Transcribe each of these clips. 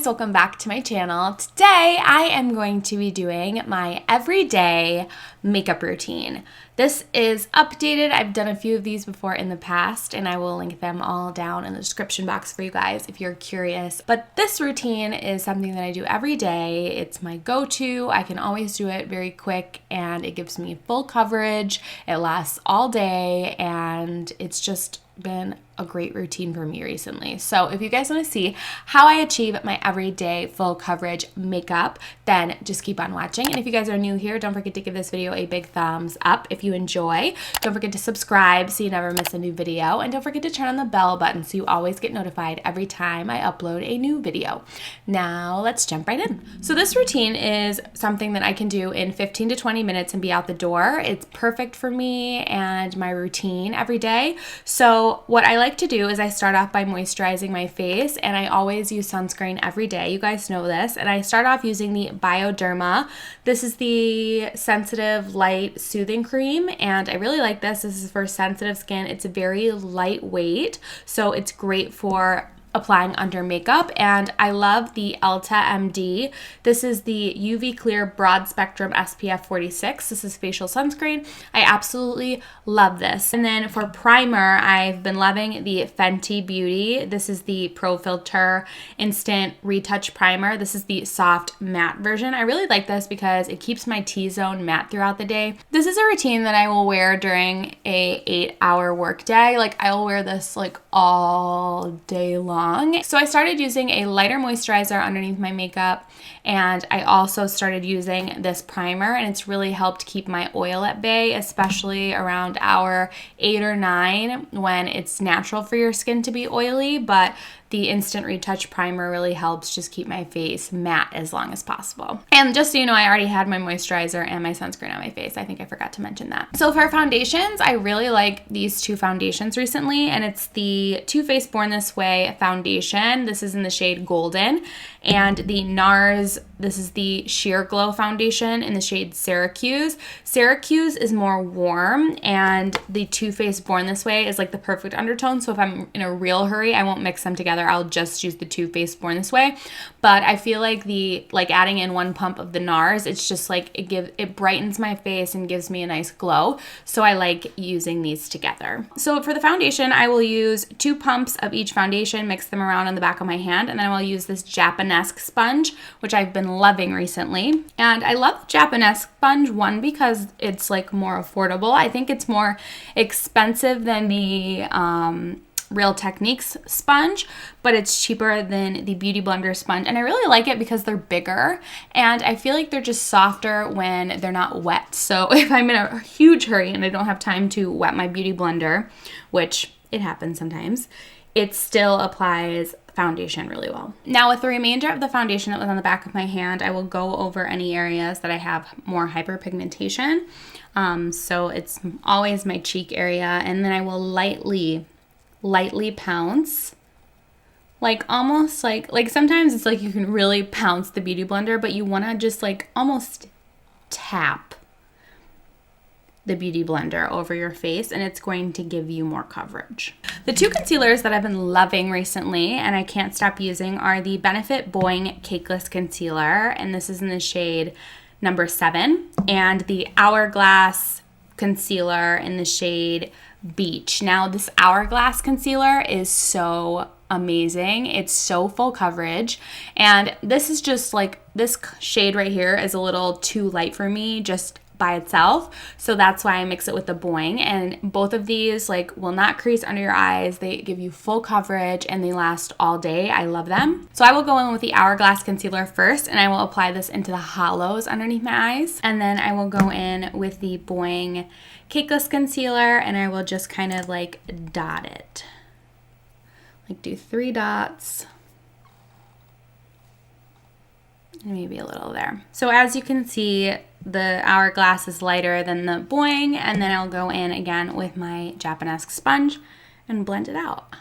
guys, welcome back to my channel. Today I am going to be doing my everyday makeup routine. This is updated. I've done a few of these before in the past and I will link them all down in the description box for you guys if you're curious. But this routine is something that I do every day. It's my go-to. I can always do it very quick and it gives me full coverage. It lasts all day and it's just been a great routine for me recently. So if you guys want to see how I achieve my everyday full coverage makeup, then just keep on watching. And if you guys are new here, don't forget to give this video a big thumbs up if you enjoy. Don't forget to subscribe so you never miss a new video. And don't forget to turn on the bell button so you always get notified every time I upload a new video. Now let's jump right in. So this routine is something that I can do in 15 to 20 minutes and be out the door. It's perfect for me and my routine every day. So what I like to do is I start off by moisturizing my face, and I always use sunscreen every day. You guys know this. And I start off using the BIODERMA. This is the Sensitive Light Soothing Cream, and I really like this. This is for sensitive skin. It's very lightweight, so it's great for applying under makeup. And I love the EltaMD. This is the UV Clear Broad Spectrum SPF 46. This is facial sunscreen. I absolutely love this. And then for primer, I've been loving the Fenty Beauty. This is the Pro Filter Instant Retouch Primer. This is the soft matte version. I really like this because it keeps my T-zone matte throughout the day. This is a routine that I will wear during a 8-hour workday. Like I will wear this like all day long. So I started using a lighter moisturizer underneath my makeup, and I also started using this primer, and it's really helped keep my oil at bay, especially around hour 8 or 9 when it's natural for your skin to be oily, but the Instant Retouch Primer really helps just keep my face matte as long as possible. And just so you know, I already had my moisturizer and my sunscreen on my face. I think I forgot to mention that. So for foundations, I really like these two foundations recently, and it's the Too Faced Born This Way foundation. This is in the shade Golden, and the NARS, this is the Sheer Glow foundation in the shade Syracuse. Syracuse is more warm, and the Too Faced Born This Way is like the perfect undertone. So if I'm in a real hurry, I won't mix them together. I'll just use the Too Faced Born This Way. But I feel like adding in one pump of the NARS, it's just like it brightens my face and gives me a nice glow. So I like using these together. So for the foundation, I will use 2 pumps of each foundation, mix them around on the back of my hand, and then I will use this Japanese sponge, which I've been loving recently. And I love Japanese sponge, one, because it's like more affordable. I think it's more expensive than the Real Techniques sponge, but it's cheaper than the Beauty Blender sponge, and I really like it because they're bigger and I feel like they're just softer when they're not wet. So if I'm in a huge hurry and I don't have time to wet my Beauty Blender, which it happens sometimes, it still applies foundation really well. Now with the remainder of the foundation that was on the back of my hand, I will go over any areas that I have more hyperpigmentation. So it's always my cheek area, and then I will lightly pounce, like almost like sometimes it's like you can really pounce the Beauty Blender, but you want to just like almost tap the Beauty Blender over your face, and it's going to give you more coverage. The 2 concealers that I've been loving recently and I can't stop using are the Benefit Boing Cakeless Concealer, and this is in the shade number 7, and the Hourglass Concealer in the shade Beach. Now this Hourglass Concealer is so amazing. It's so full coverage, and this is just like, this shade right here is a little too light for me just by itself, so that's why I mix it with the Boing. And both of these like will not crease under your eyes. They give you full coverage and they last all day. I love them. So I will go in with the Hourglass Concealer first, and I will apply this into the hollows underneath my eyes, and then I will go in with the Boing Cakeless Concealer, and I will just kind of like dot it, like do 3 dots and maybe a little there. So as you can see, the Hourglass is lighter than the Boing, and then I'll go in again with my Japanese sponge and blend it out.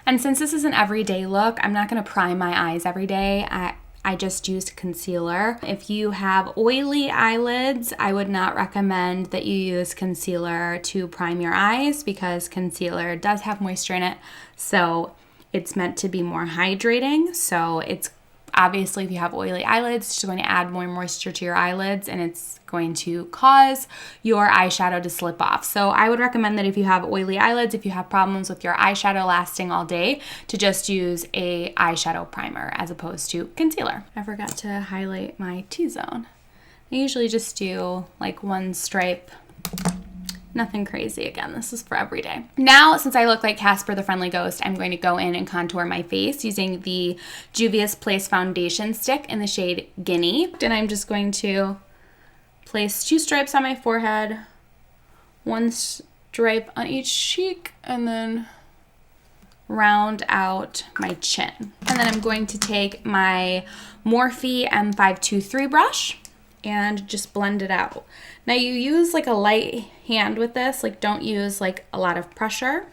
And since this is an everyday look, I'm not going to prime my eyes every day. I just used concealer. If you have oily eyelids, I would not recommend that you use concealer to prime your eyes because concealer does have moisture in it. So It's meant to be more hydrating, so it's obviously, if you have oily eyelids, it's just going to add more moisture to your eyelids, and it's going to cause your eyeshadow to slip off. So I would recommend that if you have oily eyelids, if you have problems with your eyeshadow lasting all day, to just use a eyeshadow primer as opposed to concealer. I forgot to highlight my T-zone. I usually just do like one stripe. Nothing crazy. Again, this is for every day. Now, since I look like Casper the Friendly Ghost, I'm going to go in and contour my face using the Juvia's Place Foundation Stick in the shade Gimme. And I'm just going to place 2 stripes on my forehead, 1 stripe on each cheek, and then round out my chin. And then I'm going to take my Morphe M523 brush and just blend it out. Now you use like a light hand with this, like don't use like a lot of pressure.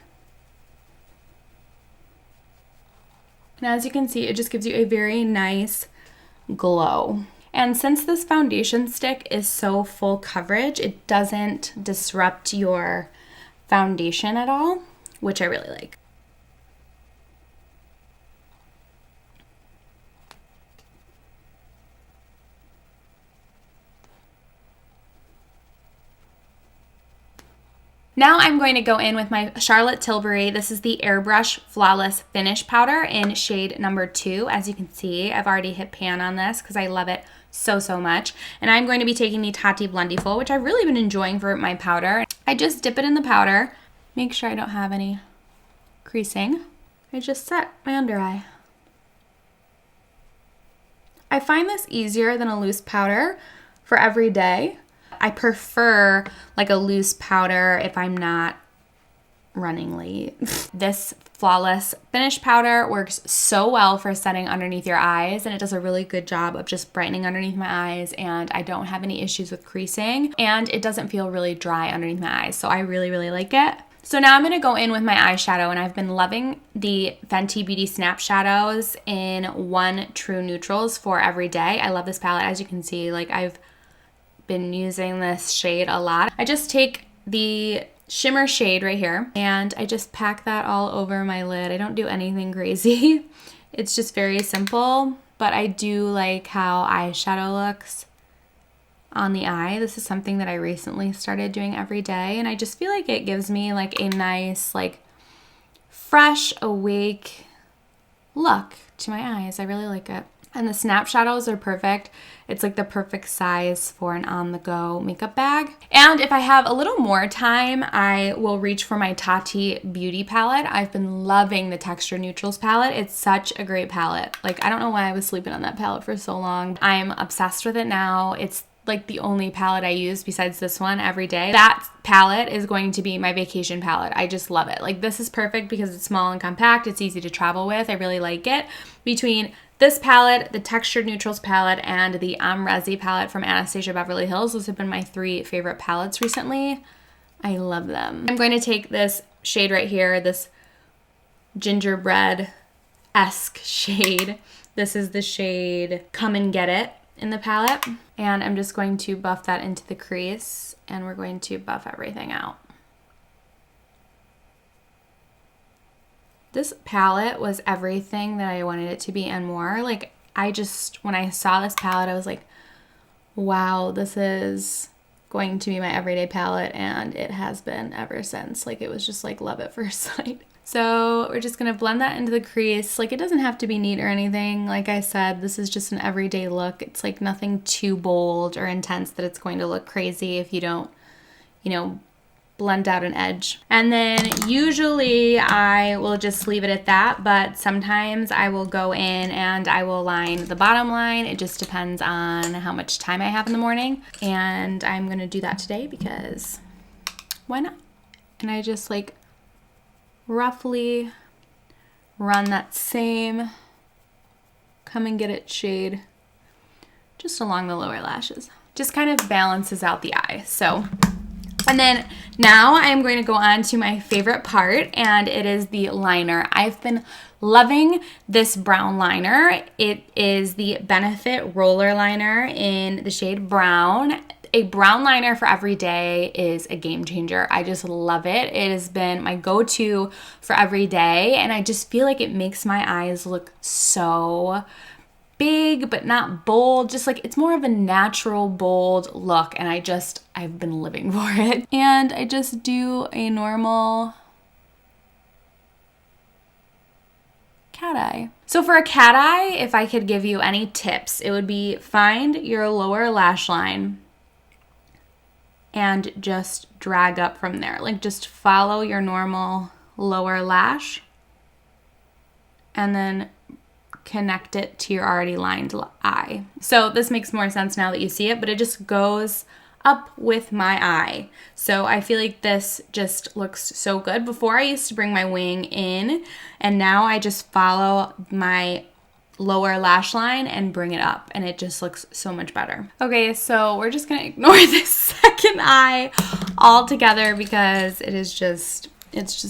And as you can see, it just gives you a very nice glow. And since this foundation stick is so full coverage, it doesn't disrupt your foundation at all, which I really like. Now I'm going to go in with my Charlotte Tilbury. This is the Airbrush Flawless Finish Powder in shade number 2. As you can see, I've already hit pan on this because I love it so much. And I'm going to be taking the Tati Blendiful, which I've really been enjoying for my powder. I just dip it in the powder, make sure I don't have any creasing. I just set my under eye. I find this easier than a loose powder for every day. I prefer like a loose powder if I'm not running late. This Flawless Finish Powder works so well for setting underneath your eyes, and it does a really good job of just brightening underneath my eyes, and I don't have any issues with creasing, and it doesn't feel really dry underneath my eyes, so I really like it. So now I'm going to go in with my eyeshadow, and I've been loving the Fenty Beauty Snap Shadows in 1 True Neutrals for every day. I love this palette. As you can see, like I've been using this shade a lot. I just take the shimmer shade right here and I just pack that all over my lid. I don't do anything crazy. It's just very simple, but I do like how eyeshadow looks on the eye. This is something that I recently started doing every day, and I just feel like it gives me like a nice, like fresh, awake look to my eyes. I really like it. And the snap shadows are perfect. It's like the perfect size for an on-the-go makeup bag. And if I have a little more time, I will reach for my Tati Beauty palette. I've been loving the Texture Neutrals palette. It's such a great palette. Like, I don't know why I was sleeping on that palette for so long. I'm obsessed with it now. It's like the only palette I use besides this one every day. That palette is going to be my vacation palette. I just love it. Like, this is perfect because it's small and compact. It's easy to travel with. I really like it. Between this palette, the Textured Neutrals palette, and the Resi palette from Anastasia Beverly Hills, those have been my 3 favorite palettes recently. I love them. I'm going to take this shade right here, this gingerbread-esque shade. This is the shade Come and Get It in the palette. And I'm just going to buff that into the crease, and we're going to buff everything out. This palette was everything that I wanted it to be and more. Like, when I saw this palette, I was like, wow, this is going to be my everyday palette, and it has been ever since. Like, it was just like love at first sight. So we're just gonna blend that into the crease. Like, it doesn't have to be neat or anything. Like I said, this is just an everyday look. It's like nothing too bold or intense that it's going to look crazy if you don't, blend out an edge. And then usually I will just leave it at that, but sometimes I will go in and I will line the bottom line. It just depends on how much time I have in the morning. And I'm gonna do that today because why not? And I just like roughly run that same Come and Get It shade just along the lower lashes. Just kind of balances out the eye. So, and then now I'm going to go on to my favorite part, and it is the liner. I've been loving this brown liner. It is the Benefit Roller Liner in the shade Brown. a brown liner for every day is a game changer. I just love it. It has been my go-to for every day, and I just feel like it makes my eyes look so big but not bold, just like it's more of a natural bold look, and I've been living for it. And I just do a normal cat eye. So for a cat eye, if I could give you any tips, it would be find your lower lash line and just drag up from there. Like just follow your normal lower lash and then connect it to your already lined eye. So this makes more sense now that you see it, but it just goes up with my eye. So I feel like this just looks so good. Before I used to bring my wing in, and now I just follow my lower lash line and bring it up, and it just looks so much better. Okay, so we're just gonna ignore this second eye altogether because it's just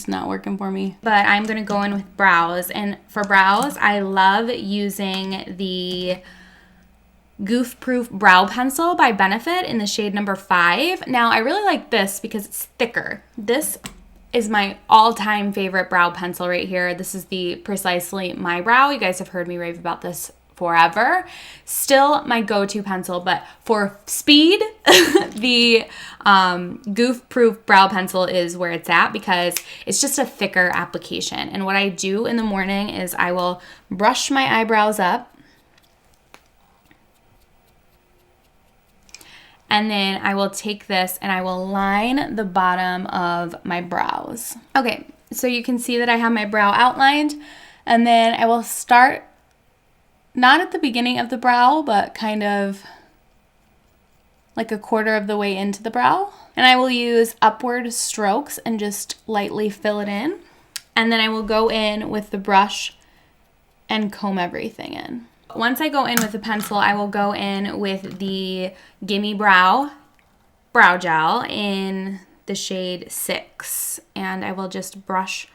not working for me. But I'm gonna go in with brows, and for brows, I love using the Goof Proof Brow Pencil by Benefit in the shade number 5. Now, I really like this because it's thicker. This is my all-time favorite brow pencil right here. This is the Precisely My Brow. You guys have heard me rave about this forever. Still my go-to pencil, but for speed, the Goof Proof Brow Pencil is where it's at because it's just a thicker application. And what I do in the morning is I will brush my eyebrows up, and then I will take this and I will line the bottom of my brows. Okay, so you can see that I have my brow outlined, and then I will start not at the beginning of the brow, but kind of like a quarter of the way into the brow. And I will use upward strokes and just lightly fill it in. And then I will go in with the brush and comb everything in. Once I go in with the pencil, I will go in with the Gimme Brow Gel in the shade 6. And I will just brush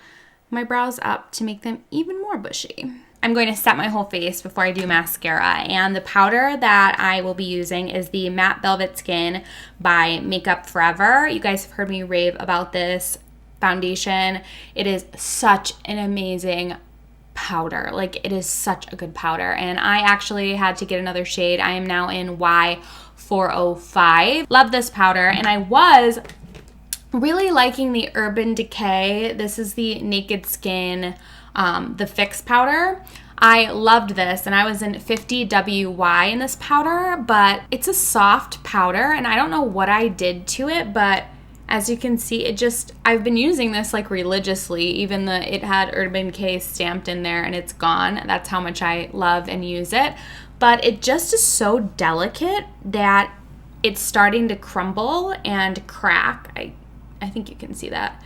my brows up to make them even more bushy. I'm going to set my whole face before I do mascara. And the powder that I will be using is the Matte Velvet Skin by Makeup Forever. You guys have heard me rave about this foundation. It is such an amazing powder. Like, it is such a good powder, and I actually had to get another shade. I am now in Y405. Love this powder, and I was really liking the Urban Decay. This is the Naked Skin, the Fix powder. I loved this, and I was in 50WY in this powder, but it's a soft powder, and I don't know what I did to it, but as you can see, I've been using this like religiously, even though it had Urban Decay stamped in there and it's gone. That's how much I love and use it. But it just is so delicate that it's starting to crumble and crack. I think you can see that.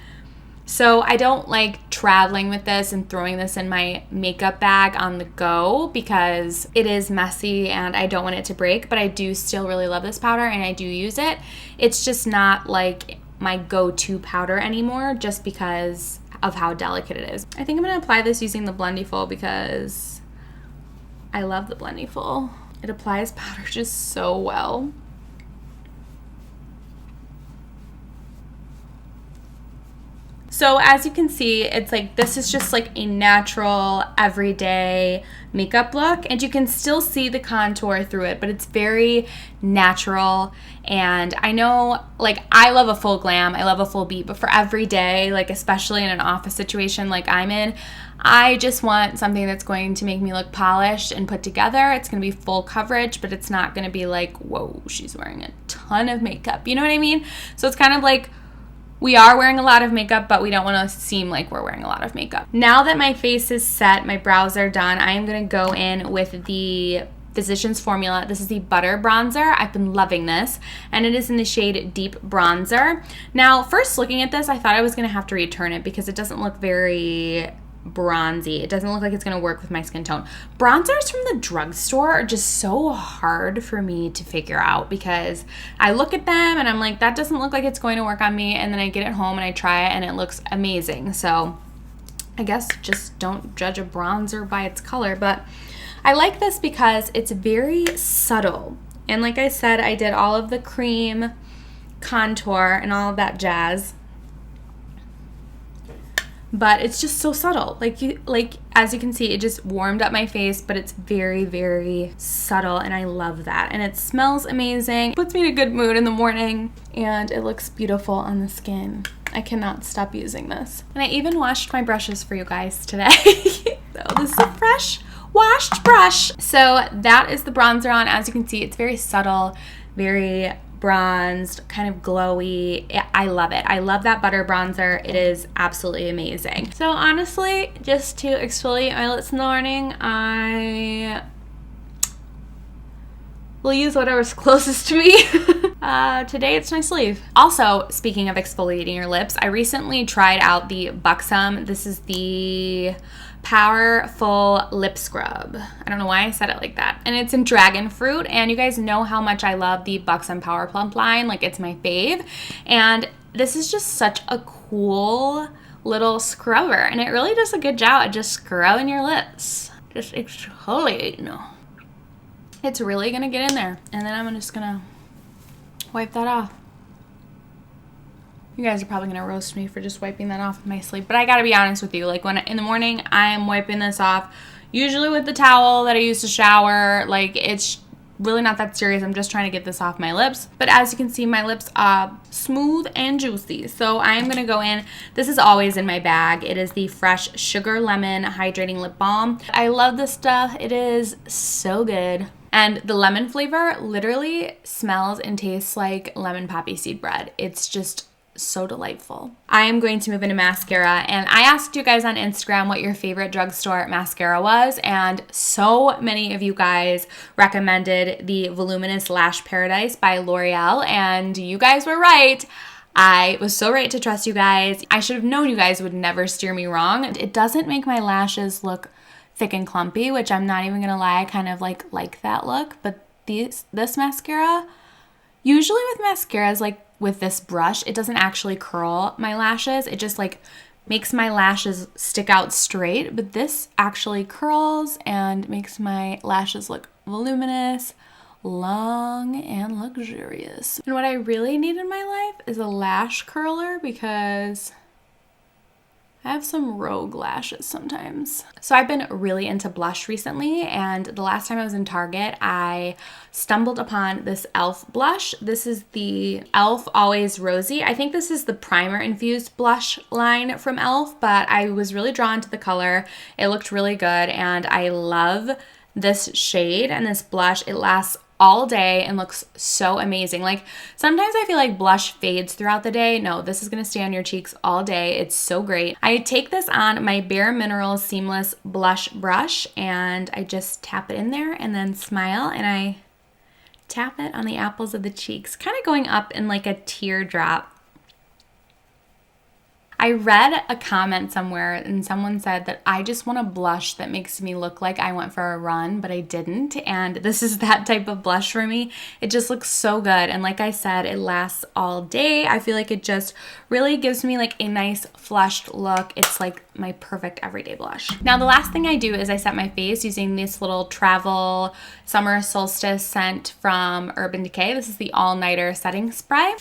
So I don't like traveling with this and throwing this in my makeup bag on the go because it is messy and I don't want it to break, but I do still really love this powder and I do use it. It's just not like my go-to powder anymore just because of how delicate it is. I think I'm going to apply this using the Blendiful because I love the Blendiful. It applies powder just so well. So as you can see, it's like this is just like a natural everyday makeup look, and you can still see the contour through it, but it's very natural. And I know, like, I love a full glam, I love a full beat, but for every day, like especially in an office situation like I'm in, I just want something that's going to make me look polished and put together. It's going to be full coverage, but it's not going to be like, whoa, she's wearing a ton of makeup. You know what I mean? So it's kind of like, we are wearing a lot of makeup, but we don't want to seem like we're wearing a lot of makeup. Now that my face is set, my brows are done, I am going to go in with the Physicians Formula. This is the Butter Bronzer. I've been loving this, and it is in the shade Deep Bronzer. Now, first looking at this, I thought I was going to have to return it because it doesn't look very bronzy. It doesn't look like it's going to work with my skin tone. Bronzers from the drugstore are just so hard for me to figure out because I look at them and I'm like, that doesn't look like it's going to work on me, and then I get it home and I try it and it looks amazing. So I guess just don't judge a bronzer by its color, but I like this because it's very subtle. And like I said, I did all of the cream contour and all of that jazz. But it's just so subtle. Like as you can see, it just warmed up my face, but it's very, very subtle, and I love that. And it smells amazing. Puts me in a good mood in the morning, and it looks beautiful on the skin. I cannot stop using this. And I even washed my brushes for you guys today. So this is a fresh washed brush. So that is the bronzer on. As you can see, it's very subtle, very bronzed, kind of glowy. I love it. I love that butter bronzer. It is absolutely amazing. So honestly, just to exfoliate my lips in the morning, I will use whatever's closest to me. Today it's my sleeve. Also, speaking of exfoliating your lips, I recently tried out the Buxom. This is the Powerful Lip Scrub. I don't know why I said it like that. And it's in Dragon Fruit, and you guys know how much I love the Buxom Power Plump line. Like, it's my fave. And this is just such a cool little scrubber, and it really does a good job at just scrubbing your lips. Just exfoliating. It's really gonna get in there, and then I'm just gonna wipe that off. You guys are probably gonna roast me for just wiping that off with my sleeve, but I gotta be honest with you. Like, when in the morning, I'm wiping this off, usually with the towel that I use to shower. Like, it's really not that serious. I'm just trying to get this off my lips. But as you can see, my lips are smooth and juicy. So I'm gonna go in. This is always in my bag. It is the Fresh Sugar Lemon Hydrating Lip Balm. I love this stuff. It is so good. And the lemon flavor literally smells and tastes like lemon poppy seed bread. It's just so delightful. I am going to move into mascara, and I asked you guys on Instagram what your favorite drugstore mascara was, and so many of you guys recommended the Voluminous Lash Paradise by L'Oreal, and you guys were right. I was so right to trust you guys. I should have known you guys would never steer me wrong. It doesn't make my lashes look thick and clumpy, which I'm not even gonna lie, I kind of like that look, but this mascara, usually with mascaras, like with this brush, it doesn't actually curl my lashes. It just like makes my lashes stick out straight, but this actually curls and makes my lashes look voluminous, long, and luxurious. And what I really need in my life is a lash curler, because I have some rogue lashes sometimes. So I've been really into blush recently, and the last time I was in Target, I stumbled upon this e.l.f. blush. This is the e.l.f. Always Rosy. I think this is the primer infused blush line from e.l.f., but I was really drawn to the color. It looked really good, and I love this shade and this blush. It lasts all day and looks so amazing. Like, sometimes I feel like blush fades throughout the day. No, this is gonna stay on your cheeks all day. It's so great. I take this on my Bare Minerals Seamless Blush Brush, and I just tap it in there and then smile, and I tap it on the apples of the cheeks, kind of going up in like a teardrop. I read a comment somewhere, and someone said that I just want a blush that makes me look like I went for a run, but I didn't. And this is that type of blush for me. It just looks so good. And like I said, it lasts all day. I feel like it just really gives me like a nice flushed look. It's like my perfect everyday blush. Now, the last thing I do is I set my face using this little travel summer solstice scent from Urban Decay. This is the All Nighter Setting Spray.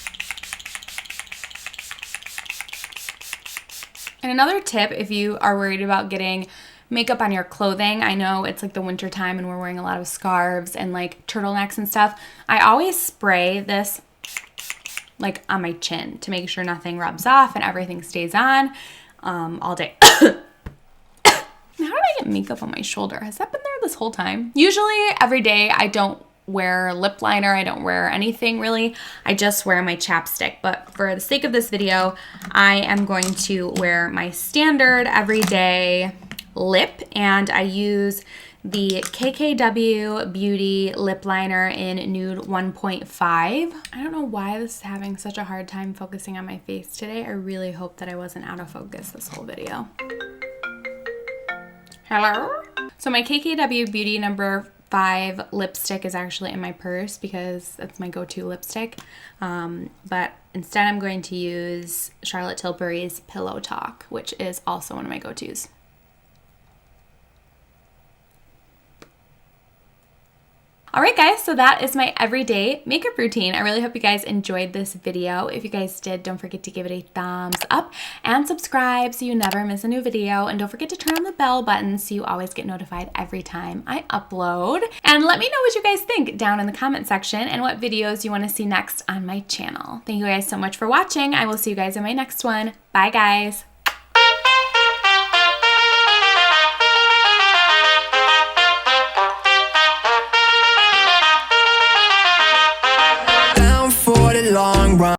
And another tip, if you are worried about getting makeup on your clothing, I know it's like the winter time and we're wearing a lot of scarves and like turtlenecks and stuff. I always spray this like on my chin to make sure nothing rubs off and everything stays on all day. How did I get makeup on my shoulder? Has that been there this whole time? Usually every day I don't wear lip liner. I don't wear anything really. I just wear my chapstick. But for the sake of this video, I am going to wear my standard everyday lip, and I use the KKW Beauty lip liner in nude 1.5. I don't know why this is having such a hard time focusing on my face today. I really hope that I wasn't out of focus this whole video. Hello? So my KKW Beauty number 5 lipstick is actually in my purse because that's my go-to lipstick. But instead I'm going to use Charlotte Tilbury's Pillow Talk, which is also one of my go-tos. Alright guys, so that is my everyday makeup routine. I really hope you guys enjoyed this video. If you guys did, don't forget to give it a thumbs up and subscribe so you never miss a new video. And don't forget to turn on the bell button so you always get notified every time I upload. And let me know what you guys think down in the comment section and what videos you want to see next on my channel. Thank you guys so much for watching. I will see you guys in my next one. Bye guys!